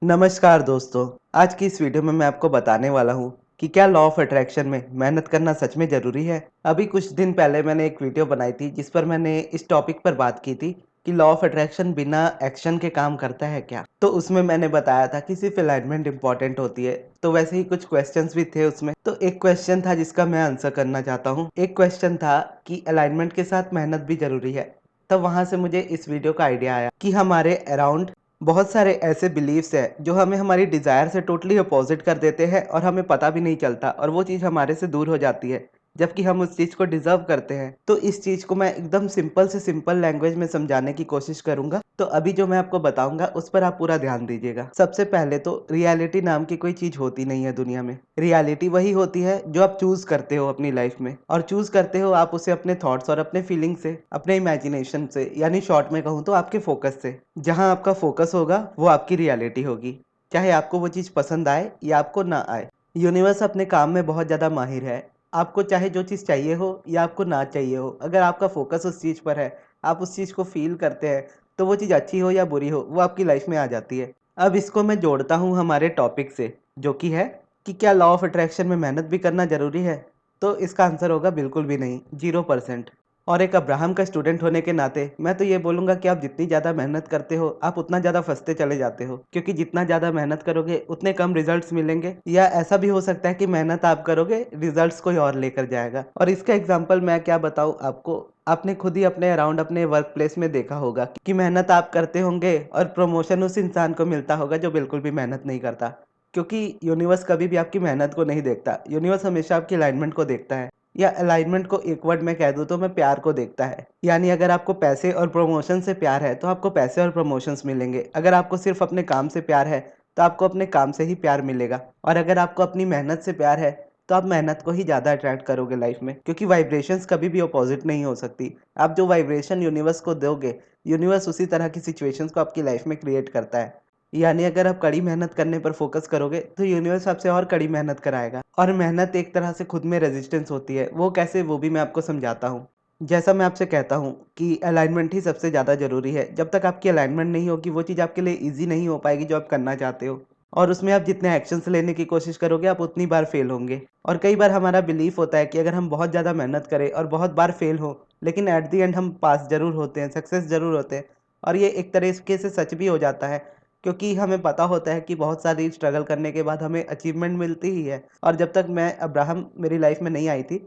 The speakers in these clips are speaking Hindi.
नमस्कार दोस्तों। आज की इस वीडियो में मैं आपको बताने वाला हूँ कि क्या लॉ ऑफ अट्रैक्शन में मेहनत करना सच में ज़रूरी है। अभी कुछ दिन पहले मैंने एक वीडियो बनाई थी जिस पर मैंने इस टॉपिक पर बात की थी कि लॉ ऑफ अट्रैक्शन बिना एक्शन के काम करता है क्या। तो उसमें मैंने बताया था कि सिर्फ अलाइनमेंट इंपॉर्टेंट होती है। तो वैसे ही कुछ क्वेश्चंस भी थे उसमें। तो एक क्वेश्चन था जिसका मैं आंसर करना चाहता हूँ। एक क्वेश्चन था कि अलाइनमेंट के साथ मेहनत भी ज़रूरी है। तब वहाँ से मुझे इस वीडियो का आइडिया आया कि हमारे अराउंड बहुत सारे ऐसे बिलीव्स हैं जो हमें हमारी डिज़ायर से टोटली अपोजिट कर देते हैं और हमें पता भी नहीं चलता और वो चीज़ हमारे से दूर हो जाती है जबकि हम उस चीज़ को डिज़र्व करते हैं। तो इस चीज़ को मैं एकदम सिंपल से सिंपल लैंग्वेज में समझाने की कोशिश करूंगा। तो अभी जो मैं आपको बताऊंगा उस पर आप पूरा ध्यान दीजिएगा। सबसे पहले तो रियलिटी नाम की कोई चीज़ होती नहीं है दुनिया में। रियलिटी वही होती है जो आप चूज करते हो अपनी लाइफ में, और चूज करते हो आप उसे अपने थॉट्स और अपने फीलिंग से, अपने इमेजिनेशन से, यानी शॉर्ट में कहूँ तो आपके फोकस से। जहाँ आपका फोकस होगा वो आपकी रियलिटी होगी, चाहे आपको वो चीज़ पसंद आए या आपको ना आए। यूनिवर्स अपने काम में बहुत ज़्यादा माहिर है। आपको चाहे जो चीज़ चाहिए हो या आपको ना चाहिए हो, अगर आपका फोकस उस चीज़ पर है, आप उस चीज़ को फील करते हैं, तो वो चीज़ अच्छी हो या बुरी हो वो आपकी लाइफ में आ जाती है। अब इसको मैं जोड़ता हूँ हमारे टॉपिक से, जो कि है कि क्या लॉ ऑफ अट्रैक्शन में मेहनत भी करना ज़रूरी है। तो इसका आंसर होगा बिल्कुल भी नहीं, 0%। और एक अब्राहम का स्टूडेंट होने के नाते मैं तो ये बोलूँगा कि आप जितनी ज़्यादा मेहनत करते हो आप उतना ज़्यादा फँसते चले जाते हो, क्योंकि जितना ज़्यादा मेहनत करोगे उतने कम रिजल्ट्स मिलेंगे, या ऐसा भी हो सकता है कि मेहनत आप करोगे रिजल्ट्स कोई और लेकर जाएगा। और इसका एग्जाम्पल मैं क्या बताऊँ आपको, आपने खुद ही अपने अराउंड अपने वर्क प्लेस में देखा होगा कि मेहनत आप करते होंगे और प्रमोशन उस इंसान को मिलता होगा जो बिल्कुल भी मेहनत नहीं करता। क्योंकि यूनिवर्स कभी भी आपकी मेहनत को नहीं देखता, यूनिवर्स हमेशा आपकी अलाइनमेंट को देखता है, या अलाइनमेंट को एक वर्ड में कह दूँ तो मैं प्यार को देखता है। यानी अगर आपको पैसे और प्रमोशन से प्यार है तो आपको पैसे और प्रमोशंस मिलेंगे। अगर आपको सिर्फ अपने काम से प्यार है तो आपको अपने काम से ही प्यार मिलेगा। और अगर आपको अपनी मेहनत से प्यार है तो आप मेहनत को ही ज़्यादा अट्रैक्ट करोगे लाइफ में, क्योंकि वाइब्रेशंस कभी भी अपोजिट नहीं हो सकती। आप जो वाइब्रेशन यूनिवर्स को दोगे, यूनिवर्स उसी तरह की सिचुएशंस को आपकी लाइफ में क्रिएट करता है। यानी अगर आप कड़ी मेहनत करने पर फोकस करोगे तो यूनिवर्स आपसे और कड़ी मेहनत कराएगा। और मेहनत एक तरह से खुद में रेजिस्टेंस होती है, वो कैसे वो भी मैं आपको समझाता हूँ। जैसा मैं आपसे कहता हूँ कि अलाइनमेंट ही सबसे ज़्यादा ज़रूरी है। जब तक आपकी अलाइनमेंट नहीं होगी वो चीज़ आपके लिए ईजी नहीं हो पाएगी जो आप करना चाहते हो। और उसमें आप जितने एक्शंस लेने की कोशिश करोगे आप उतनी बार फेल होंगे। और कई बार हमारा बिलीफ होता है कि अगर हम बहुत ज़्यादा मेहनत करें और बहुत बार फेल हो, लेकिन एट द एंड हम पास ज़रूर होते हैं, सक्सेस ज़रूर होते हैं। और ये एक तरीके से सच भी हो जाता है, क्योंकि हमें पता होता है कि बहुत सारी स्ट्रगल करने के बाद हमें अचीवमेंट मिलती ही है। और जब तक मैं अब्राहम मेरी लाइफ में नहीं आई थी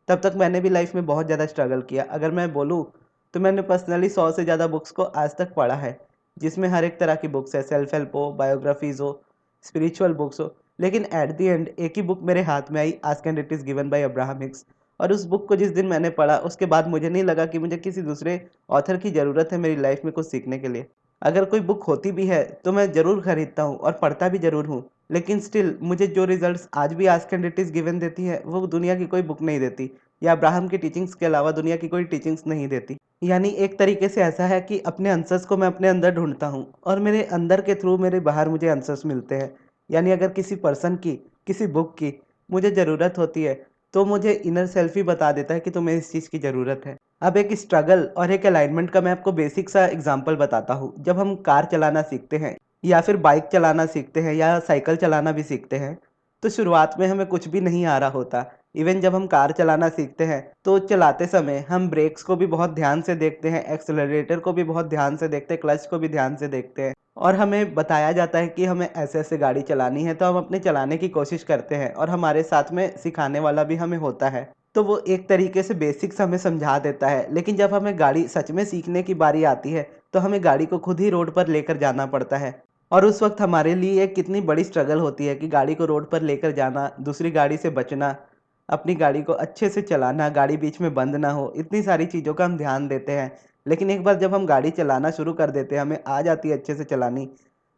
तब तक मैंने भी लाइफ में बहुत ज़्यादा स्ट्रगल किया। अगर मैं बोलूँ तो मैंने पर्सनली 100 से ज़्यादा बुक्स को आज तक पढ़ा है, जिसमें हर एक तरह की बुक्स है, सेल्फ हेल्प हो, बायोग्राफीज़ हो, स्पिरिचुअल बुक्स हो। लेकिन एट द एंड एक ही बुक मेरे हाथ में आई, ask and it is given by Abraham Hicks. और उस बुक को जिस दिन मैंने पढ़ा उसके बाद मुझे नहीं लगा कि मुझे किसी दूसरे ऑथर की ज़रूरत है मेरी लाइफ में कुछ सीखने के लिए। अगर कोई बुक होती भी है तो मैं ज़रूर खरीदता हूँ और पढ़ता भी ज़रूर हूँ, लेकिन स्टिल मुझे जो रिजल्ट्स आज भी ask and it is given देती है वो दुनिया की कोई बुक नहीं देती, या अब्राहम की टीचिंग्स के अलावा दुनिया की कोई टीचिंग्स नहीं देती। यानी एक तरीके से ऐसा है कि अपने आंसर्स को मैं अपने अंदर ढूंढता हूँ और मेरे अंदर के थ्रू मेरे बाहर मुझे आंसर्स मिलते हैं। यानी अगर किसी पर्सन की, किसी बुक की मुझे ज़रूरत होती है तो मुझे इनर सेल्फ ही बता देता है कि तुम्हें इस चीज़ की ज़रूरत है। अब एक स्ट्रगल और एक अलाइनमेंट का मैं आपको बेसिक सा एग्जांपल बताता हूँ। जब हम कार चलाना सीखते हैं या फिर बाइक चलाना सीखते हैं या साइकिल चलाना भी सीखते हैं, तो शुरुआत में हमें कुछ भी नहीं आ रहा होता। इवन जब हम कार चलाना सीखते हैं तो चलाते समय हम ब्रेक्स को भी बहुत ध्यान से देखते हैं, एक्सेलरेटर को भी बहुत ध्यान से देखते हैं, क्लच को भी ध्यान से देखते हैं। और हमें बताया जाता है कि हमें ऐसे ऐसे गाड़ी चलानी है तो हम अपने चलाने की कोशिश करते हैं, और हमारे साथ में सिखाने वाला भी हमें होता है। तो वो एक तरीके से बेसिक्स हमें समझा देता है। लेकिन जब हमें गाड़ी सच में सीखने की बारी आती है तो हमें गाड़ी को खुद ही रोड पर लेकर जाना पड़ता है। और उस वक्त हमारे लिए एक कितनी बड़ी स्ट्रगल होती है कि गाड़ी को रोड पर लेकर जाना, दूसरी गाड़ी से बचना, अपनी गाड़ी को अच्छे से चलाना, गाड़ी बीच में बंद ना हो, इतनी सारी चीज़ों का हम ध्यान देते हैं। लेकिन एक बार जब हम गाड़ी चलाना शुरू कर देते हैं, हमें आ जाती है अच्छे से चलानी,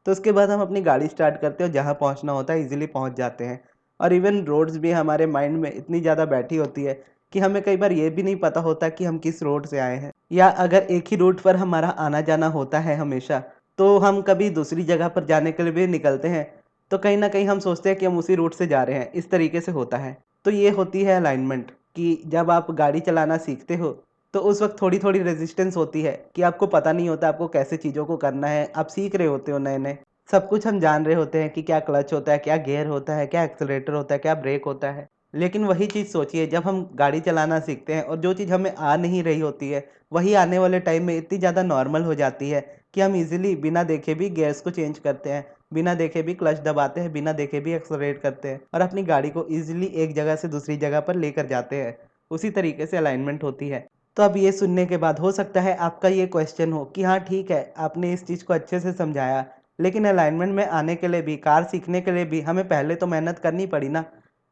तो उसके बाद हम अपनी गाड़ी स्टार्ट करते हैं और जहाँ पहुँचना होता है ईज़िली पहुँच जाते हैं। और इवन रोड्स भी हमारे माइंड में इतनी ज़्यादा बैठी होती है कि हमें कई बार ये भी नहीं पता होता कि हम किस रोड से आए हैं। या अगर एक ही रूट पर हमारा आना-जाना होता है हमेशा, तो हम कभी दूसरी जगह पर जाने के लिए भी निकलते हैं, तो कहीं न कहीं हम सोचते हैं कि हम उसी रूट से जा रहे हैं, इस तरीके से होता है। तो ये होती है अलाइनमेंट, कि जब आप गाड़ी चलाना सीखते हो, तो उस वक़्त थोड़ी-थोड़ी रेज़िस्टेंस होती है कि आपको पता नहीं होता आपको कैसे चीज़ों को करना है, आप सीख रहे होते हो नए-नए। सब कुछ हम जान रहे होते हैं कि क्या क्लच होता है, क्या गियर होता है, क्या एक्सेलेरेटर होता है, क्या ब्रेक होता है। लेकिन वही चीज़ सोचिए जब हम गाड़ी चलाना सीखते हैं और जो चीज़ हमें आ नहीं रही होती है, वही आने वाले टाइम में इतनी ज़्यादा नॉर्मल हो जाती है कि हम ईज़िली बिना देखे भी गियर्स को चेंज करते हैं, बिना देखे भी क्लच दबाते हैं, बिना देखे भी एक्सेलरेट करते हैं और अपनी गाड़ी को ईज़िली एक जगह से दूसरी जगह पर लेकर जाते हैं। उसी तरीके से अलाइनमेंट होती है। तो अब ये सुनने के बाद हो सकता है आपका ये क्वेश्चन हो कि हाँ ठीक है, आपने इस चीज़ को अच्छे से समझाया, लेकिन अलाइनमेंट में आने के लिए भी, कार सीखने के लिए भी हमें पहले तो मेहनत करनी पड़ी ना।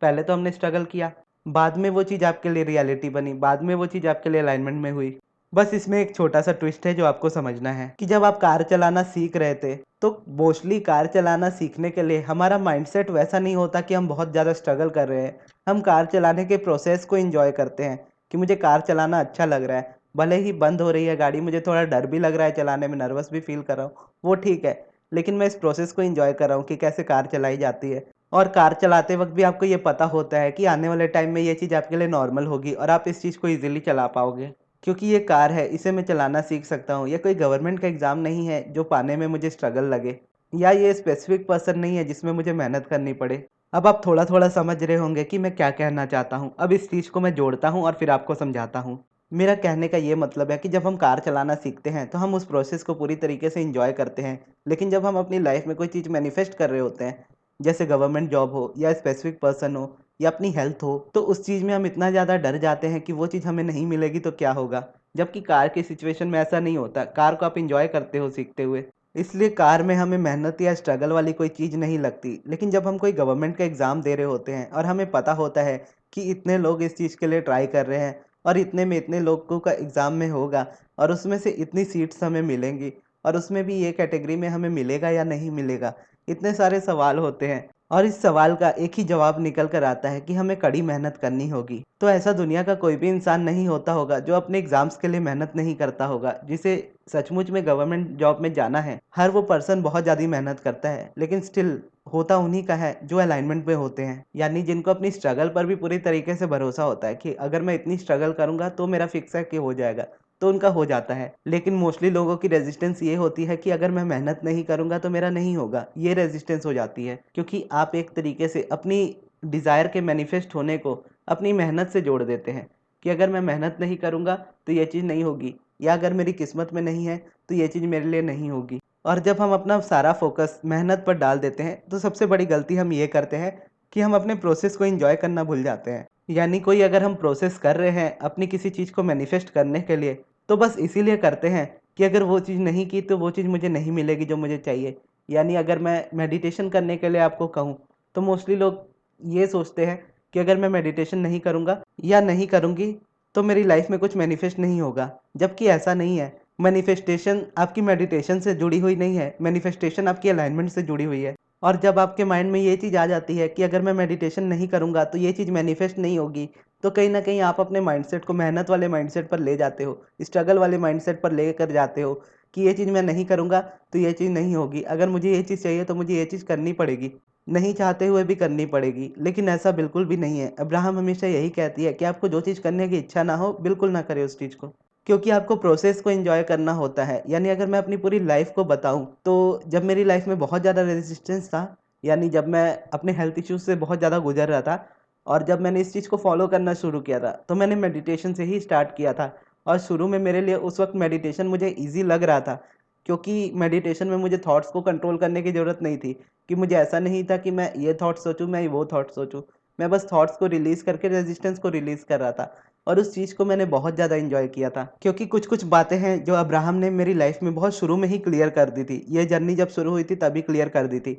पहले तो हमने स्ट्रगल किया, बाद में वो चीज़ आपके लिए रियलिटी बनी, बाद में वो चीज़ आपके लिए अलाइनमेंट में हुई। बस इसमें एक छोटा-सा ट्विस्ट है जो आपको समझना है कि जब आप कार चलाना सीख रहे थे, तो मोस्टली कार चलाना सीखने के लिए हमारा माइंडसेट वैसा नहीं होता कि हम बहुत ज़्यादा स्ट्रगल कर रहे हैं। हम कार चलाने के प्रोसेस को एन्जॉय करते हैं कि मुझे कार चलाना अच्छा लग रहा है। भले ही बंद हो रही है गाड़ी, मुझे थोड़ा डर भी लग रहा है चलाने में, नर्वस भी फ़ील कर रहा हूँ, वो ठीक है। लेकिन मैं इस प्रोसेस को एन्जॉय कर रहा हूँ कि कैसे कार चलाई जाती है। और कार चलाते वक़्त भी आपको ये पता होता है कि आने वाले टाइम में ये चीज़ आपके लिए नॉर्मल होगी और आप इस चीज़ को ईज़िली चला पाओगे। क्योंकि ये कार है, इसे मैं चलाना सीख सकता हूँ। ये कोई गवर्नमेंट का एग्ज़ाम नहीं है जो पाने में मुझे स्ट्रगल लगे, या ये स्पेसिफ़िक पर्सन नहीं है जिसमें मुझे मेहनत करनी पड़े। अब आप थोड़ा-थोड़ा समझ रहे होंगे कि मैं क्या कहना चाहता हूँ। अब इस चीज़ को मैं जोड़ता हूँ और फिर आपको समझाता हूँ। मेरा कहने का ये मतलब है कि जब हम कार चलाना सीखते हैं, तो हम उस प्रोसेस को पूरी तरीके से एन्जॉय करते हैं। लेकिन जब हम अपनी लाइफ़ में कोई चीज़ मैनिफेस्ट कर रहे होते हैं, जैसे गवर्नमेंट जॉब हो या स्पेसिफ़िक पर्सन हो या अपनी हेल्थ हो, तो उस चीज़ में हम इतना ज़्यादा डर जाते हैं कि वो चीज़ हमें नहीं मिलेगी तो क्या होगा? जबकि कार की सिचुएशन में ऐसा नहीं होता। कार को आप एन्जॉय करते हो सीखते हुए। इसलिए कार में हमें मेहनत या स्ट्रगल वाली कोई चीज़ नहीं लगती। लेकिन जब हम कोई गवर्नमेंट का एग्ज़ाम दे रहे होते हैं और हमें पता होता है कि इतने लोग इस चीज़ के लिए ट्राई कर रहे हैं और इतने में इतने लोगों का एग्ज़ाम में होगा और उसमें से इतनी सीट्स हमें मिलेंगी और उसमें भी ये कैटेगरी में हमें मिलेगा या नहीं मिलेगा, इतने सारे सवाल होते हैं और इस सवाल का एक ही जवाब निकल कर आता है कि हमें कड़ी मेहनत करनी होगी। तो ऐसा दुनिया का कोई भी इंसान नहीं होता होगा जो अपने एग्ज़ाम्स के लिए मेहनत नहीं करता होगा। जिसे सचमुच में गवर्नमेंट जॉब में जाना है, हर वो पर्सन बहुत ज़्यादा मेहनत करता है, लेकिन स्टिल होता उन्हीं का है जो अलाइनमेंट में होते हैं। यानी जिनको अपनी स्ट्रगल पर भी पूरी तरीके से भरोसा होता है कि अगर मैं इतनी स्ट्रगल करूँगा तो मेरा फिक्स है कि हो जाएगा, तो उनका हो जाता है। लेकिन मोस्टली लोगों की रेजिस्टेंस ये होती है कि अगर मैं मेहनत नहीं करूँगा तो मेरा नहीं होगा, ये रेजिस्टेंस हो जाती है। क्योंकि आप एक तरीके से अपनी डिज़ायर के मैनिफेस्ट होने को अपनी मेहनत से जोड़ देते हैं कि अगर मैं मेहनत नहीं करूँगा तो ये चीज़ नहीं होगी, या अगर मेरी किस्मत में नहीं है तो ये चीज़ मेरे लिए नहीं होगी। और जब हम अपना सारा फ़ोकस मेहनत पर डाल देते हैं, तो सबसे बड़ी गलती हम ये करते हैं कि हम अपने प्रोसेस को एन्जॉय करना भूल जाते हैं। यानी कोई अगर हम प्रोसेस कर रहे हैं अपनी किसी चीज़ को मैनिफेस्ट करने के लिए, तो बस इसीलिए करते हैं कि अगर वो चीज़ नहीं की तो वो चीज़ मुझे नहीं मिलेगी जो मुझे चाहिए। यानी अगर मैं मेडिटेशन करने के लिए आपको कहूँ, तो मोस्टली लोग ये सोचते हैं कि अगर मैं मेडिटेशन नहीं करूँगा या नहीं करूँगी, तो मेरी लाइफ़ में कुछ मैनिफेस्ट नहीं होगा। जबकि ऐसा नहीं है। मैनिफेस्टेशन आपकी मेडिटेशन से जुड़ी हुई नहीं है, मैनिफेस्टेशन आपकी अलाइनमेंट से जुड़ी हुई है। और जब आपके माइंड में ये चीज़ आ जाती है कि अगर मैं मेडिटेशन नहीं करूँगा तो ये चीज़ मैनिफेस्ट नहीं होगी, तो कहीं न कहीं आप अपने माइंडसेट को मेहनत वाले माइंडसेट पर ले जाते हो, स्ट्रगल वाले माइंडसेट पर लेकर जाते हो कि ये चीज़ मैं नहीं करूँगा तो ये चीज़ नहीं होगी। अगर मुझे ये चीज़ चाहिए तो मुझे ये चीज़ करनी पड़ेगी, नहीं चाहते हुए भी करनी पड़ेगी। लेकिन ऐसा बिल्कुल भी नहीं है। अब्राहम हमेशा यही कहती है कि आपको जो चीज़ करने की इच्छा ना हो, बिल्कुल ना करें उस चीज़ को। क्योंकि आपको प्रोसेस को एन्जॉय करना होता है। यानी अगर मैं अपनी पूरी लाइफ़ को बताऊँ, तो जब मेरी लाइफ़ में बहुत ज़्यादा रेज़िस्टेंस था, यानी जब मैं अपने हेल्थ इश्यूज़ से बहुत ज़्यादा गुज़र रहा था और जब मैंने इस चीज़ को फ़ॉलो करना शुरू किया था, तो मैंने मेडिटेशन से ही स्टार्ट किया था। और शुरू में मेरे लिए उस वक़्त मेडिटेशन मुझे ईज़ी लग रहा था, क्योंकि मेडिटेशन में मुझे थॉट्स को कंट्रोल करने की ज़रूरत नहीं थी, कि मुझे ऐसा नहीं था कि मैं ये थॉट सोचूँ, मैं वो थॉट सोचूँ। मैं बस थॉट्स को रिलीज़ करके रेज़िस्टेंस को रिलीज़ कर रहा था। और उस चीज़ को मैंने बहुत ज़्यादा एन्जॉय किया था, क्योंकि कुछ-कुछ बातें हैं जो अब्राहम ने मेरी लाइफ़ में बहुत शुरू में ही क्लियर कर दी थी। ये जर्नी जब शुरू हुई थी तभी क्लियर कर दी थी,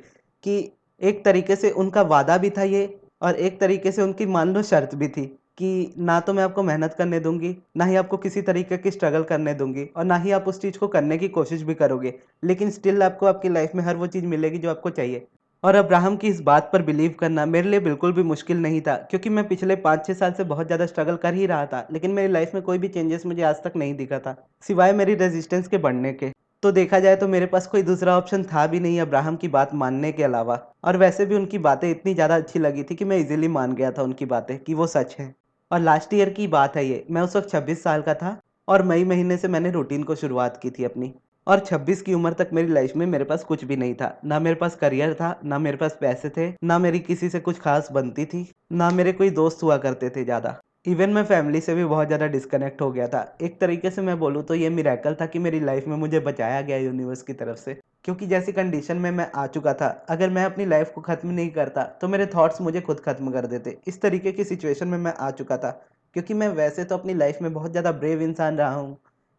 कि एक तरीके से उनका वादा भी था ये, और एक तरीके से उनकी मान लो शर्त भी थी कि ना तो मैं आपको मेहनत करने दूँगी, ना ही आपको किसी तरीके की स्ट्रगल करने दूँगी और ना ही आप उस चीज़ को करने की कोशिश भी करोगे। लेकिन स्टिल आपको आपकी लाइफ़ में हर वो चीज़ मिलेगी जो आपको चाहिए। और अब्राहम की इस बात पर बिलीव करना मेरे लिए बिल्कुल भी मुश्किल नहीं था, क्योंकि मैं पिछले 5-6 साल से बहुत ज़्यादा स्ट्रगल कर ही रहा था, लेकिन मेरी लाइफ में कोई भी चेंजेस मुझे आज तक नहीं दिखा था, सिवाय मेरी रेजिस्टेंस के बढ़ने के। तो देखा जाए तो मेरे पास कोई दूसरा ऑप्शन था भी नहीं अब्राहम की बात मानने के अलावा। और वैसे भी उनकी बातें इतनी ज़्यादा अच्छी लगी थी कि मैं इजीली मान गया था उनकी बातें कि वो सच है। और लास्ट ईयर की बात है ये, मैं उस वक्त 26 साल का था और मई महीने से मैंने रूटीन को शुरुआत की थी अपनी। और 26 की उम्र तक मेरी लाइफ में मेरे पास कुछ भी नहीं था। ना मेरे पास करियर था, ना मेरे पास पैसे थे, ना मेरी किसी से कुछ ख़ास बनती थी, ना मेरे कोई दोस्त हुआ करते थे ज़्यादा। इवन मैं फैमिली से भी बहुत ज़्यादा डिस्कनेक्ट हो गया था। एक तरीके से मैं बोलूँ तो ये मिरेकल था कि मेरी लाइफ में मुझे बचाया गया यूनिवर्स की तरफ से। क्योंकि जैसी कंडीशन में मैं आ चुका था, अगर मैं अपनी लाइफ को ख़त्म नहीं करता, तो मेरे थॉट्स मुझे खुद ख़त्म कर देते। इस तरीके की सिचुएशन में मैं आ चुका था। क्योंकि मैं वैसे तो अपनी लाइफ में बहुत ज़्यादा ब्रेव इंसान रहा हूँ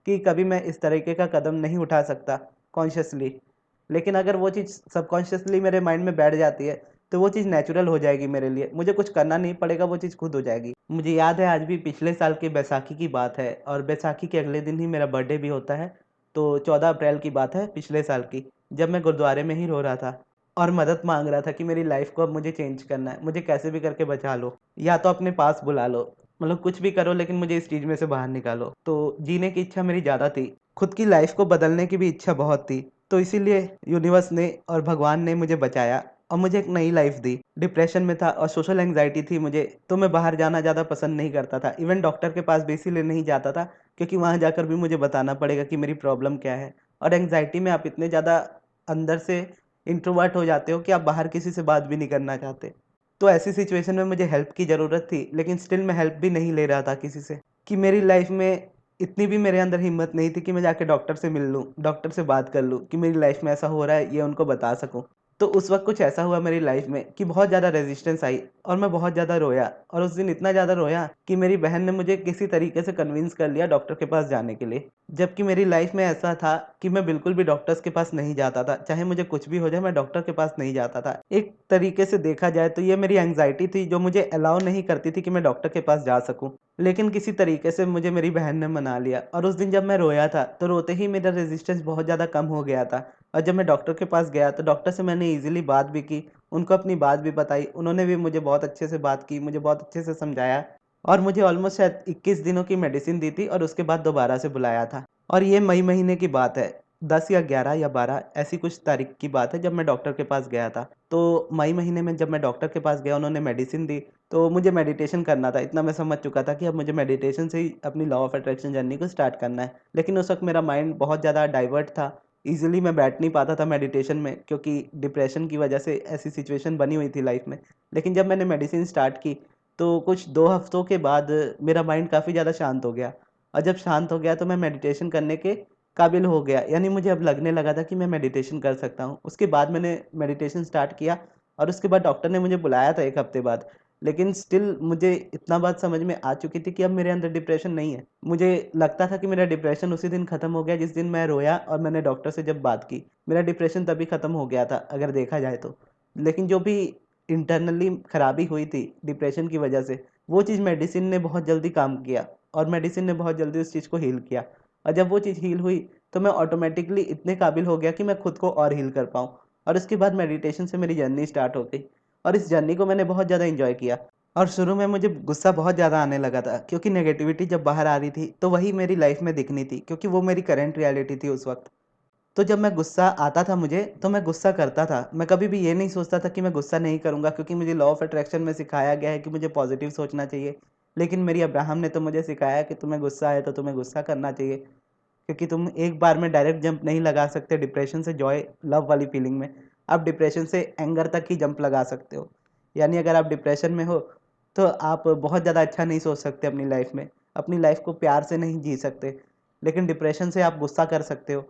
कि कभी मैं इस तरीके का कदम नहीं उठा सकता कॉन्शियसली। लेकिन अगर वो चीज़ सबकॉन्शियसली मेरे माइंड में बैठ जाती है, तो वो चीज़ नेचुरल हो जाएगी मेरे लिए। मुझे कुछ करना नहीं पड़ेगा, वो चीज़ खुद हो जाएगी। मुझे याद है आज भी पिछले साल की बैसाखी की बात है और बैसाखी के अगले दिन ही मेरा बर्थडे भी होता है। तो 14 अप्रैल की बात है पिछले साल की, जब मैं गुरुद्वारे में ही रो रहा था और मदद माँग रहा था कि मेरी लाइफ़ को अब मुझे चेंज करना है। मुझे कैसे भी करके बचा लो, या तो अपने पास बुला लो। मतलब कुछ भी करो, लेकिन मुझे इस चीज़ में से बाहर निकालो। तो जीने की इच्छा मेरी ज़्यादा थी। खुद की लाइफ़ को बदलने की भी इच्छा बहुत थी। तो इसीलिए यूनिवर्स ने और भगवान ने मुझे बचाया और मुझे एक नई लाइफ़ दी। डिप्रेशन में था और सोशल एंग्ज़ायटी थी मुझे, तो मैं बाहर जाना ज़्यादा पसंद नहीं करता था। इवन डॉक्टर के पास भी इसीलिए नहीं जाता था, क्योंकि वहाँ जाकर भी मुझे बताना पड़ेगा कि मेरी प्रॉब्लम क्या है। और एंग्ज़ायटी में आप इतने ज़्यादा अंदर से इंट्रोवर्ट हो जाते हो कि आप बाहर किसी से बात भी नहीं करना चाहते। तो ऐसी सिचुएशन में मुझे हेल्प की ज़रूरत थी, लेकिन स्टिल मैं हेल्प भी नहीं ले रहा था किसी से, कि मेरी लाइफ़ में इतनी भी मेरे अंदर हिम्मत नहीं थी कि मैं जाके डॉक्टर से मिल लूँ, डॉक्टर से बात कर लूँ कि मेरी लाइफ़ में ऐसा हो रहा है, ये उनको बता सकूँ। तो उस वक़्त कुछ ऐसा हुआ मेरी लाइफ़ में कि बहुत ज़्यादा रेज़िस्टेंस आई और मैं बहुत ज़्यादा रोया, और उस दिन इतना ज़्यादा रोया कि मेरी बहन ने मुझे किसी तरीके से कन्विंस कर लिया डॉक्टर के पास जाने के लिए। जबकि मेरी लाइफ़ में ऐसा था कि मैं बिल्कुल भी डॉक्टर्स के पास नहीं जाता था, चाहे मुझे कुछ भी हो जाए, मैं डॉक्टर के पास नहीं जाता था। एक तरीके से देखा जाए तो ये मेरी एंग्ज़ायटी थी जो मुझे अलाउ नहीं करती थी कि मैं डॉक्टर के पास जा सकूँ। लेकिन किसी तरीके से मुझे मेरी बहन ने मना लिया, और उस दिन जब मैं रोया था, तो रोते ही मेरा रेज़िस्टेंस बहुत ज़्यादा कम हो गया था। और जब मैं डॉक्टर के पास गया तो डॉक्टर से मैंने ईज़िली बात भी की, उनको अपनी बात भी बताई। उन्होंने भी मुझे बहुत अच्छे से बात की, मुझे बहुत अच्छे से समझाया और मुझे ऑलमोस्ट शायद 21 दिनों की मेडिसिन दी थी और उसके बाद दोबारा से बुलाया था। और ये मई महीने की बात है, 10 या 11 या 12 ऐसी कुछ तारीख की बात है जब मैं डॉक्टर के पास गया था। तो मई महीने में जब मैं डॉक्टर के पास गया, उन्होंने मेडिसिन दी, तो मुझे मेडिटेशन करना था। इतना मैं समझ चुका था कि अब मुझे मेडिटेशन से ही अपनी लॉ ऑफ अट्रैक्शन जर्नी को स्टार्ट करना है। लेकिन उस वक़्त मेरा माइंड बहुत ज़्यादा डाइवर्ट था। ईज़िली मैं बैठ नहीं पाता था मेडिटेशन में, क्योंकि डिप्रेशन की वजह से ऐसी सिचुएशन बनी हुई थी लाइफ़ में। लेकिन जब मैंने मेडिसिन स्टार्ट की, तो कुछ 2 हफ्तों के बाद मेरा माइंड काफ़ी ज़्यादा शांत हो गया। और जब शांत हो गया तो मैं मेडिटेशन करने के काबिल हो गया। यानी मुझे अब लगने लगा था कि मैं मेडिटेशन कर सकता हूँ। उसके बाद मैंने मेडिटेशन स्टार्ट किया और उसके बाद डॉक्टर ने मुझे बुलाया था 1 हफ्ते बाद। लेकिन स्टिल मुझे इतना बात समझ में आ चुकी थी कि अब मेरे अंदर डिप्रेशन नहीं है। मुझे लगता था कि मेरा डिप्रेशन उसी दिन खत्म हो गया जिस दिन मैं रोया और मैंने डॉक्टर से जब बात की। मेरा डिप्रेशन तभी खत्म हो गया था, अगर देखा जाए तो। लेकिन जो भी इंटरनली खराबी हुई थी डिप्रेशन की वजह से, वो चीज़ मेडिसिन ने बहुत जल्दी काम किया और मेडिसिन ने बहुत जल्दी उस चीज़ को हील किया। और जब वो चीज़ हील हुई, तो मैं ऑटोमैटिकली इतने काबिल हो गया कि मैं खुद को और हील कर पाऊँ। और उसके बाद मेडिटेशन से मेरी जर्नी स्टार्ट हो गई और इस जर्नी को मैंने बहुत ज़्यादा एन्जॉय किया। और शुरू में मुझे गुस्सा बहुत ज़्यादा आने लगा था, क्योंकि नेगेटिविटी जब बाहर आ रही थी, तो वही मेरी लाइफ़ में दिखनी थी, क्योंकि वो मेरी करंट रियलिटी थी उस वक़्त। तो जब मैं गुस्सा आता था मुझे, तो मैं गुस्सा करता था। मैं कभी भी ये नहीं सोचता था कि मैं गुस्सा नहीं करूँगा, क्योंकि मुझे लॉ ऑफ अट्रैक्शन में सिखाया गया है कि मुझे पॉज़िटिव सोचना चाहिए। लेकिन मेरी अब्राहम ने तो मुझे सिखाया कि तुम्हें गुस्सा आए तो तुम्हें गुस्सा करना चाहिए, क्योंकि तुम एक बार में डायरेक्ट जंप नहीं लगा सकते डिप्रेशन से जॉय लव वाली फीलिंग में। आप डिप्रेशन से एंगर तक ही जंप लगा सकते हो। यानी अगर आप डिप्रेशन में हो, तो आप बहुत ज़्यादा अच्छा नहीं सोच सकते अपनी लाइफ़ में। अपनी लाइफ़ को प्यार से नहीं जी सकते। लेकिन डिप्रेशन से आप गुस्सा कर सकते हो।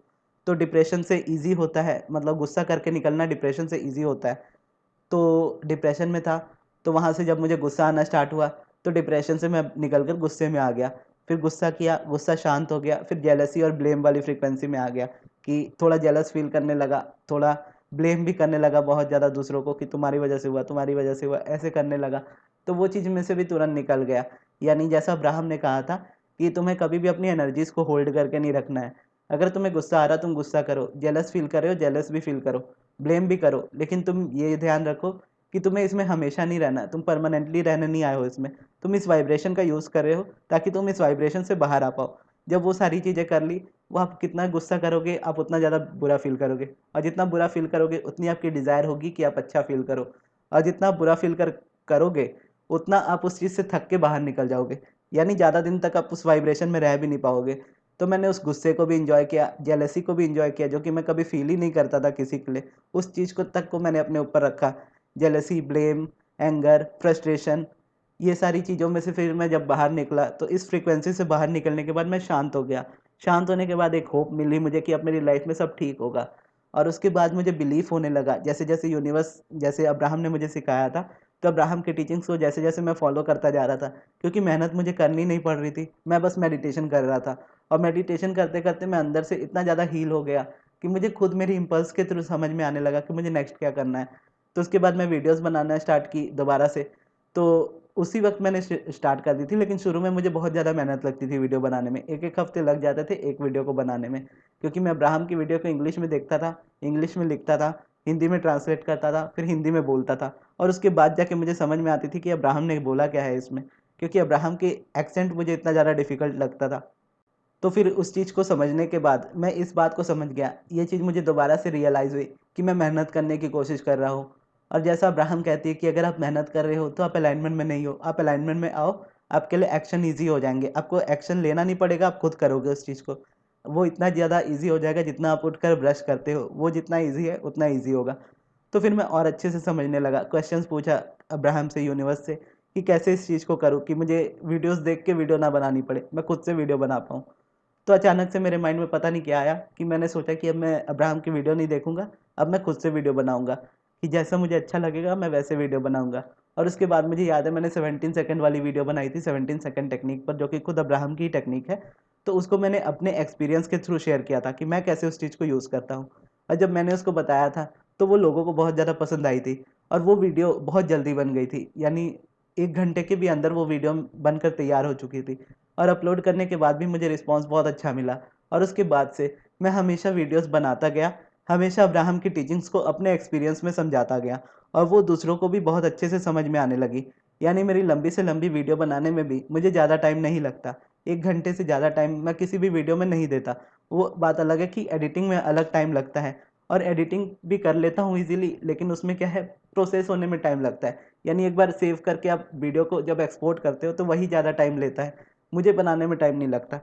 तो डिप्रेशन से ईज़ी होता है, मतलब गुस्सा करके निकलना डिप्रेशन से ईज़ी होता है। तो डिप्रेशन में था, तो वहाँ से जब मुझे गुस्सा आना स्टार्ट हुआ, तो डिप्रेशन से मैं निकल कर गुस्से में आ गया। फिर गुस्सा किया, गुस्सा शांत हो गया, फिर जेलसी और ब्लेम वाली फ्रीक्वेंसी में आ गया कि थोड़ा जेलस फ़ील करने लगा, थोड़ा ब्लेम भी करने लगा बहुत ज़्यादा दूसरों को कि तुम्हारी वज़ह से हुआ, तुम्हारी वज़ह से हुआ, ऐसे करने लगा। तो वो चीज़ में से भी तुरंत निकल गया। यानी जैसा अब्राहम ने कहा था कि तुम्हें कभी भी अपनी एनर्जीज़ को होल्ड करके नहीं रखना है। अगर तुम्हें गुस्सा आ रहा, तुम गुस्सा करो, जेलस फ़ील कर रहे हो, जेलस भी फ़ील करो। ब्लेम भी करो, लेकिन तुम ये ध्यान रखो कि तुम्हें इसमें हमेशा नहीं रहना, तुम परमानेंटली रहने नहीं आए हो इसमें। तुम इस वाइब्रेशन का यूज़ कर रहे हो ताकि तुम इस वाइब्रेशन से बाहर आ पाओ। जब वो सारी चीज़ें कर ली, वो आप कितना गुस्सा करोगे, आप उतना ज़्यादा बुरा फ़ील करोगे, और जितना बुरा फ़ील करोगे, उतनी आपकी डिज़ायर होगी कि आप अच्छा फ़ील करो, और जितना आप बुरा फ़ील करोगे, उतना आप उस चीज़ से थक के बाहर निकल जाओगे। यानी ज़्यादा दिन तक आप उस वाइब्रेशन में रह भी नहीं पाओगे। तो मैंने उस गुस्से को भी एन्जॉय किया, जेलसी को भी एन्जॉय किया, जो कि मैं कभी फ़ील ही नहीं करता था किसी के लिए। उस चीज़ को तक को मैंने अपने ऊपर रखा। जेलसी, ब्लेम, एंगर, फ्रस्ट्रेशन, ये सारी चीज़ों में से फिर मैं जब बाहर निकला, तो इस फ्रीक्वेंसी से बाहर निकलने के बाद मैं शांत हो गया। शांत होने के बाद एक होप मिली मुझे कि अब मेरी लाइफ़ में सब ठीक होगा। और उसके बाद मुझे बिलीव होने लगा, जैसे-जैसे यूनिवर्स, जैसे अब्राहम ने मुझे सिखाया था, तो अब्राहम के टीचिंग्स को जैसे-जैसे मैं फ़ॉलो करता जा रहा था, क्योंकि मेहनत मुझे करनी नहीं पड़ रही थी, मैं बस मेडिटेशन कर रहा था। और मेडिटेशन करते-करते मैं अंदर से इतना ज़्यादा हील हो गया कि मुझे खुद मेरी इम्पल्स के थ्रू समझ में आने लगा कि मुझे नेक्स्ट क्या करना है। तो उसके बाद मैं वीडियोज़ बनाना स्टार्ट की दोबारा से। तो उसी वक़्त मैंने स्टार्ट कर दी थी, लेकिन शुरू में मुझे बहुत ज़्यादा मेहनत लगती थी वीडियो बनाने में। 1-1 हफ़्ते लग जाते थे एक वीडियो को बनाने में, क्योंकि मैं अब्राहम की वीडियो को इंग्लिश में देखता था, इंग्लिश में लिखता था, हिंदी में ट्रांसलेट करता था, फिर हिंदी में बोलता था, और उसके बाद जाके मुझे समझ में आती थी कि अब्राहम ने बोला क्या है इसमें, क्योंकि अब्राहम के एक्सेंट मुझे इतना ज़्यादा डिफ़िकल्ट लगता था। तो फिर उस चीज़ को समझने के बाद मैं इस बात को समझ गया, ये चीज़ मुझे दोबारा से रियलाइज़ हुई कि मैं मेहनत करने की कोशिश कर रहा हूँ। और जैसा अब्राहम कहती है कि अगर आप मेहनत कर रहे हो तो आप अलाइनमेंट में नहीं हो, आप अलाइनमेंट में आओ, आपके लिए एक्शन ईज़ी हो जाएँगे। आपको एक्शन लेना नहीं पड़ेगा, आप खुद करोगे उस चीज़ को। वो इतना ज़्यादा ईज़ी हो जाएगा जितना आप उठकर ब्रश करते हो, वो जितना ईज़ी है उतना ईज़ी होगा। तो फिर मैं और अच्छे से समझने लगा, क्वेश्चंस पूछा अब्राहम से, यूनिवर्स से, कि कैसे इस चीज़ को करूँ कि मुझे वीडियोज़ देख के वीडियो ना बनानी पड़े, मैं खुद से वीडियो बना पाऊँ। तो अचानक से मेरे माइंड में पता नहीं क्या आया कि मैंने सोचा कि अब मैं अब्राहम की वीडियो नहीं देखूँगा, अब मैं खुद से वीडियो बनाऊँगा, कि जैसा मुझे अच्छा लगेगा मैं वैसे वीडियो बनाऊँगा। और उसके बाद मुझे याद है मैंने 17 सेकंड वाली वीडियो बनाई थी, 17 सेकंड टेक्नीक पर, जो कि खुद अब्राहम की ही टेक्नीक है। तो उसको मैंने अपने एक्सपीरियंस के थ्रू शेयर किया था कि मैं कैसे उस चीज़ को यूज़ करता हूँ। और जब मैंने उसको बताया था, तो वो लोगों को बहुत ज़्यादा पसंद आई थी, और वो वीडियो बहुत जल्दी बन गई थी। यानी 1 घंटे के भी अंदर वो वीडियो बनकर तैयार हो चुकी थी। और अपलोड करने के बाद भी मुझे रिस्पॉन्स बहुत अच्छा मिला, और उसके बाद से मैं हमेशा वीडियोस बनाता गया, हमेशा अब्राहम की टीचिंग्स को अपने एक्सपीरियंस में समझाता गया, और वो दूसरों को भी बहुत अच्छे से समझ में आने लगी। यानी मेरी लंबी से लंबी वीडियो बनाने में भी मुझे ज़्यादा टाइम नहीं लगता। 1 घंटे से ज़्यादा टाइम मैं किसी भी वीडियो में नहीं देता। वो बात अलग है कि एडिटिंग में अलग टाइम लगता है, और एडिटिंग भी कर लेता हूँ ईज़िली, लेकिन उसमें क्या है, प्रोसेस होने में टाइम लगता है। यानी एक बार सेव करके आप वीडियो को जब एक्सपोर्ट करते हो तो वही ज़्यादा टाइम लेता है। मुझे बनाने में टाइम नहीं लगता।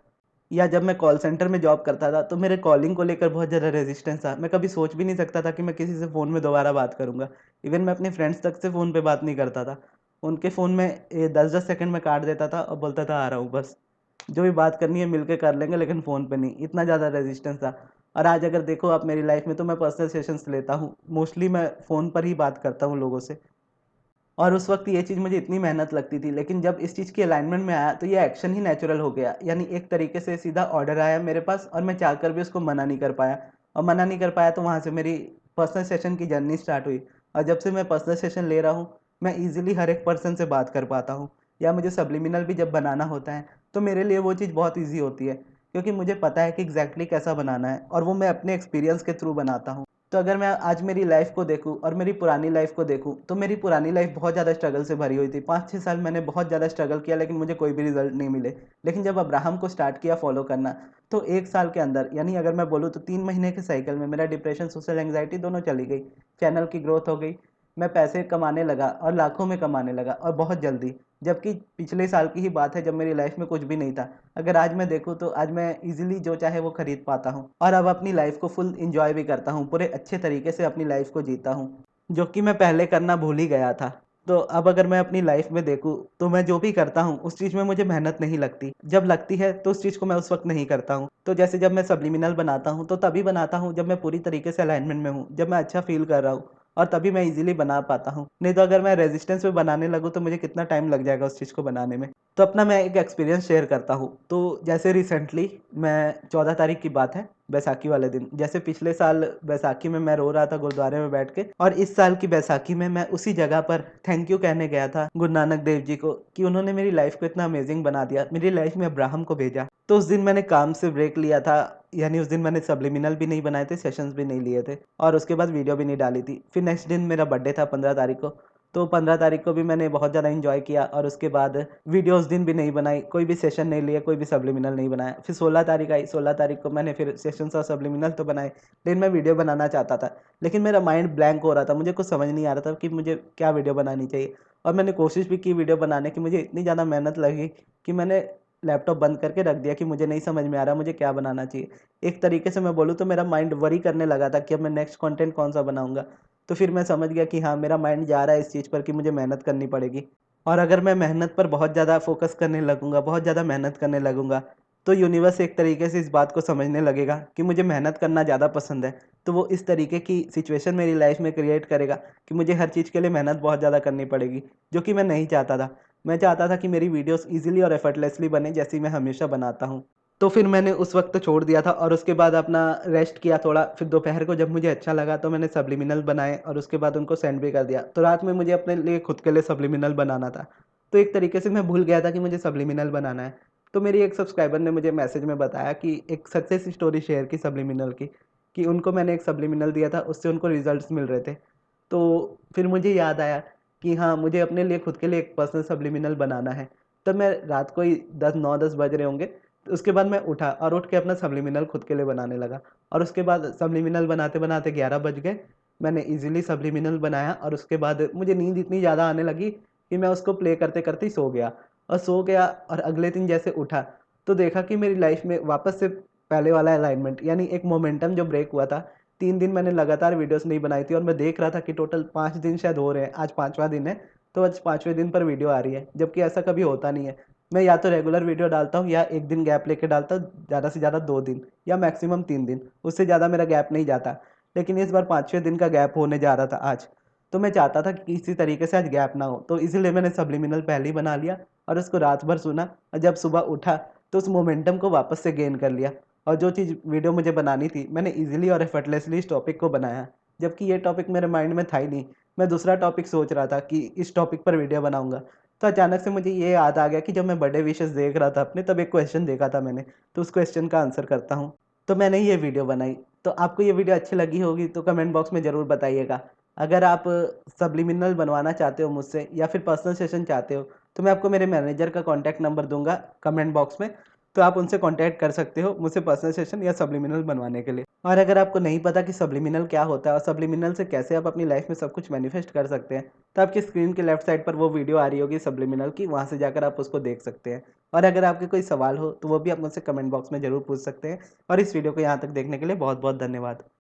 या जब मैं कॉल सेंटर में जॉब करता था, तो मेरे कॉलिंग को लेकर बहुत ज़्यादा रेजिस्टेंस था। मैं कभी सोच भी नहीं सकता था कि मैं किसी से फ़ोन में दोबारा बात करूँगा। इवन मैं अपने फ्रेंड्स तक से फ़ोन पे बात नहीं करता था। उनके फ़ोन में 10-10 सेकंड में काट देता था और बोलता था आ रहा हूँ बस। जो भी बात करनी है मिल के कर लेंगे, लेकिन फ़ोन पे नहीं। इतना ज़्यादा रेजिस्टेंस था। और आज अगर देखो आप मेरी लाइफ़ में, तो मैं पर्सनल सेशंस लेता हूँ। मोस्टली मैं फ़ोन पर ही बात करता हूँ लोगों से। और उस वक़्त ये चीज़ मुझे इतनी मेहनत लगती थी, लेकिन जब इस चीज़ की अलाइनमेंट में आया, तो ये एक्शन ही नेचुरल हो गया। यानी एक तरीके से सीधा ऑर्डर आया मेरे पास, और मैं चाहकर भी उसको मना नहीं कर पाया। और मना नहीं कर पाया, तो वहाँ से मेरी पर्सनल सेशन की जर्नी स्टार्ट हुई। और जब से मैं पर्सनल सेशन ले रहा हूँ, मैं ईज़िली हर एक पर्सन से बात कर पाता हूँ। या मुझे सब्लिमिनल भी जब बनाना होता है, तो मेरे लिए वो चीज़ बहुत ईज़ी होती है, क्योंकि मुझे पता है कि एग्ज़ैक्टली कैसा बनाना है, और वो मैं अपने एक्सपीरियंस के थ्रू बनाता हूँ। तो अगर मैं आज मेरी लाइफ़ को देखूँ और मेरी पुरानी लाइफ़ को देखूँ, तो मेरी पुरानी लाइफ़ बहुत ज़्यादा स्ट्रगल से भरी हुई थी। 5-6 साल मैंने बहुत ज़्यादा स्ट्रगल किया, लेकिन मुझे कोई भी रिज़ल्ट नहीं मिले। लेकिन जब अब्राहम को स्टार्ट किया फ़ॉलो करना, तो 1 साल के अंदर, यानी अगर मैं बोलूँ तो 3 महीने के साइकिल में मेरा डिप्रेशन, सोशल एंग्ज़ायटी दोनों चली गई। चैनल की ग्रोथ हो गई, मैं पैसे कमाने लगा, और लाखों में कमाने लगा, और बहुत जल्दी। जबकि पिछले साल की ही बात है जब मेरी लाइफ़ में कुछ भी नहीं था। अगर आज मैं देखूँ, तो आज मैं ईज़िली जो चाहे वो खरीद पाता हूँ, और अब अपनी लाइफ़ को फुल एन्जॉय भी करता हूँ, पूरे अच्छे तरीके से अपनी लाइफ़ को जीता हूँ, जो कि मैं पहले करना भूल ही गया था। तो अब अगर मैं अपनी लाइफ़ में देखूँ, तो मैं जो भी करता हूँ, उस चीज़ में मुझे मेहनत नहीं लगती। जब लगती है, तो उस चीज़ को मैं उस वक़्त नहीं करता हूँ। तो जैसे जब मैं सब्लिमिनल बनाता हूँ, तो तभी बनाता हूँ जब मैं पूरी तरीके से अलाइनमेंट में हूँ, जब मैं अच्छा फ़ील कर रहा हूँ, और तभी मैं ईज़िली बना पाता हूँ। नहीं तो अगर मैं रेज़िस्टेंस में बनाने लगूँ, तो मुझे कितना टाइम लग जाएगा उस चीज़ को बनाने में। तो अपना मैं एक एक्सपीरियंस शेयर करता हूँ। तो जैसे रिसेंटली, मैं 14 तारीख की बात है, बैसाखी वाले दिन। जैसे पिछले साल बैसाखी में मैं रो रहा था गुरुद्वारे में बैठ के, और इस साल की बैसाखी में मैं उसी जगह पर थैंक यू कहने गया था गुरु नानक देव जी को, कि उन्होंने मेरी लाइफ़ को इतना अमेज़िंग बना दिया, मेरी लाइफ़ में अब्राहम को भेजा। तो उस दिन मैंने काम से ब्रेक लिया था, यानी उस दिन मैंने सब्लिमिनल भी नहीं बनाए थे, सेशंस भी नहीं लिए थे, और उसके बाद वीडियो भी नहीं डाली थी। फिर नेक्स्ट दिन मेरा बर्थडे था 15 तारीख को, तो 15 तारीख को भी मैंने बहुत ज़्यादा एन्जॉय किया, और उसके बाद वीडियो उस दिन भी नहीं बनाई, कोई भी सेशन नहीं लिया, कोई भी सब्लिमिनल नहीं बनाया। फिर 16 तारीख आई, 16 तारीख को मैंने फिर सेशंस और सब्लिमिनल तो बनाए, लेकिन मैं वीडियो बनाना चाहता था। लेकिन मेरा माइंड ब्लैंक हो रहा था, मुझे कुछ समझ नहीं आ रहा था कि मुझे क्या वीडियो बनानी चाहिए। और मैंने कोशिश भी की वीडियो बनाने की, मुझे इतनी ज़्यादा मेहनत लगी कि मैंने लैपटॉप बंद करके रख दिया कि मुझे नहीं समझ में आ रहा मुझे क्या बनाना चाहिए। एक तरीके से मैं बोलूँ तो मेरा माइंड वरी करने लगा था कि अब मैं नेक्स्ट कंटेंट कौन-सा बनाऊँगा। तो फिर मैं समझ गया कि हाँ, मेरा माइंड जा रहा है इस चीज़ पर कि मुझे मेहनत करनी पड़ेगी। और अगर मैं मेहनत पर बहुत ज़्यादा फ़ोकस करने लगूँगा, बहुत ज़्यादा मेहनत करने लगूँगा, तो यूनिवर्स एक तरीके से इस बात को समझने लगेगा कि मुझे मेहनत करना ज़्यादा पसंद है। तो वो इस तरीके की सिचुएशन मेरी लाइफ़ में क्रिएट करेगा कि मुझे हर चीज़ के लिए मेहनत बहुत ज़्यादा करनी पड़ेगी, जो कि मैं नहीं चाहता था। मैं चाहता था कि मेरी वीडियोज़ ईज़िली और एफर्टलेसली बने जैसी मैं हमेशा बनाता हूँ। तो फिर मैंने उस वक़्त छोड़ दिया था और उसके बाद अपना रेस्ट किया थोड़ा, फिर दोपहर को जब मुझे अच्छा लगा तो मैंने सब्लिमिनल बनाए और उसके बाद उनको सेंड भी कर दिया। तो रात में मुझे अपने लिए खुद के लिए सब्लिमिनल बनाना था। तो एक तरीके से मैं भूल गया था कि मुझे सब्लिमिनल बनाना है। तो मेरी एक सब्सक्राइबर ने मुझे मैसेज में बताया कि एक सक्सेस स्टोरी शेयर की सब्लिमिनल की, कि उनको मैंने एक सब्लिमिनल दिया था, उससे उनको रिज़ल्ट्स मिल रहे थे। तो फिर मुझे याद आया कि हाँ, मुझे अपने लिए खुद के लिए एक पर्सनल सब्लिमिनल बनाना है। तब मैं रात को ही 10 9-10 बज रहे होंगे, तो उसके बाद मैं उठा और उठ के अपना सब्लिमिनल खुद के लिए बनाने लगा और उसके बाद सब्लिमिनल बनाते-बनाते 11 बज गए। मैंने ईज़िली सब्लिमिनल बनाया और उसके बाद मुझे नींद इतनी ज़्यादा आने लगी कि मैं उसको प्ले करते-करते ही सो गया और सो गया और अगले दिन जैसे उठा, तो देखा कि मेरी लाइफ़ में वापस से पहले वाला अलाइनमेंट यानी एक मोमेंटम जो ब्रेक हुआ था। 3 दिन मैंने लगातार वीडियोज़ नहीं बनाई थी और मैं देख रहा था कि टोटल 5 दिन शायद हो रहे हैं, आज 5वाँ दिन है, तो आज 5वें दिन पर वीडियो आ रही है, जबकि ऐसा कभी होता नहीं है। मैं या तो रेगुलर वीडियो डालता हूँ या 1 दिन गैप लेके डालता हूँ, ज़्यादा से ज़्यादा 2 दिन या मैक्सिमम 3 दिन, उससे ज़्यादा मेरा गैप नहीं जाता। लेकिन इस बार 5वें दिन का गैप होने जा रहा था आज, तो मैं चाहता था कि किसी तरीके से आज गैप ना हो, तो इसीलिए मैंने सब्लिमिनल पहले ही बना लिया और उसको रात भर सुना और जब सुबह उठा, तो उस मोमेंटम को वापस से गेन कर लिया और जो चीज़ वीडियो मुझे बनानी थी, मैंने ईज़िली और एफर्टलेसली इस टॉपिक को बनाया, जबकि ये टॉपिक मेरे माइंड में था ही नहीं। मैं दूसरा टॉपिक सोच रहा था कि इस टॉपिक पर वीडियो बनाऊँगा। तो अचानक से मुझे ये याद आ गया कि जब मैं बर्थडे विशेज़ देख रहा था अपने, तब एक क्वेश्चन देखा था मैंने, तो उस क्वेश्चन का आंसर करता हूँ। तो मैंने ये वीडियो बनाई। तो आपको ये वीडियो अच्छी लगी होगी तो कमेंट बॉक्स में ज़रूर बताइएगा। अगर आप सब्लिमिनल बनवाना चाहते हो मुझसे या फिर पर्सनल सेशन चाहते हो, तो मैं आपको मेरे मैनेजर का कॉन्टैक्ट नंबर दूँगा कमेंट बॉक्स में, तो आप उनसे कॉन्टैक्ट कर सकते हो मुझसे पर्सनल सेशन या सब्लिमिनल बनवाने के लिए। और अगर आपको नहीं पता कि सब्लिमिनल क्या होता है और सब्लिमिनल से कैसे आप अपनी लाइफ़ में सब कुछ मैनिफेस्ट कर सकते हैं, तो आपकी स्क्रीन के लेफ्ट साइड पर वो वीडियो आ रही होगी सब्लिमिनल की, वहाँ से जाकर आप उसको देख सकते हैं। और अगर आपके कोई सवाल हो, तो वो भी आप मुझसे कमेंट बॉक्स में ज़रूर पूछ सकते हैं और इस वीडियो को यहाँ तक देखने के लिए बहुत-बहुत धन्यवाद।